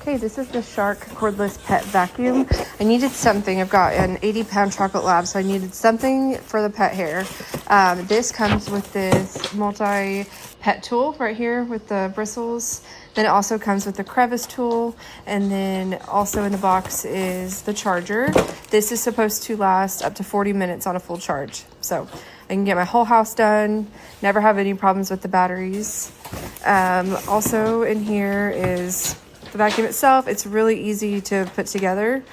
Okay, this is the Shark cordless pet vacuum. I needed something. I've got an 80-pound chocolate lab, so I needed something for the pet hair. This comes with this multi-pet tool right here with the bristles. Then it also comes with the crevice tool, and then also in the box is the charger. This is supposed to last up to 40 minutes on a full charge. So I can get my whole house done, never have any problems with the batteries. Also in here is the vacuum itself. It's really easy to put together.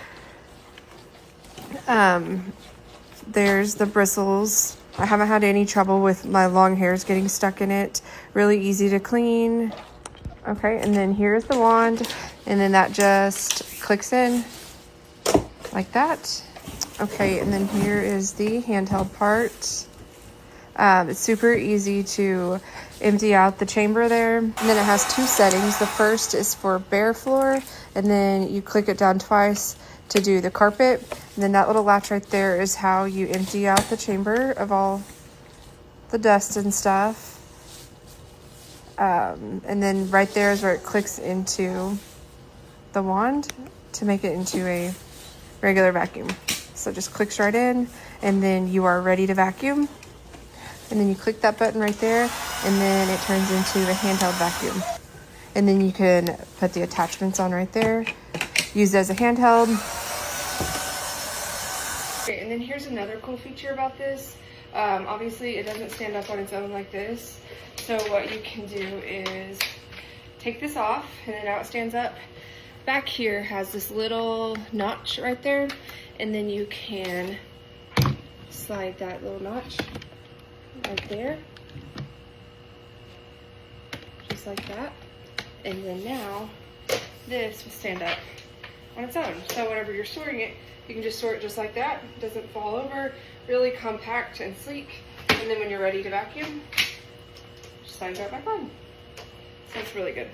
There's the bristles. I haven't had any trouble with my long hairs getting stuck in it. Really easy to clean. Okay, and then here's the wand, and then that just clicks in like that. Okay, and then here is the handheld part. It's super easy to empty out the chamber there. And then it has two settings. The first is for bare floor, and then you click it down twice to do the carpet. And then that little latch right there is how you empty out the chamber of all the dust and stuff. And then right there is where it clicks into the wand to make it into a regular vacuum. So it just clicks right in, and then you are ready to vacuum. And then you click that button right there, and then it turns into a handheld vacuum. And then you can put the attachments on right there, use it as a handheld. Okay, and then here's another cool feature about this. Obviously it doesn't stand up on its own like this. So what you can do is take this off, and then now it stands up. Back here has this little notch right there, and then you can slide that little notch right there, just like that. And then now this will stand up on its own. So whenever you're storing it, you can just store it just like that. It doesn't fall over, really compact and sleek. And then when you're ready to vacuum, just slide it back on. So it's really good.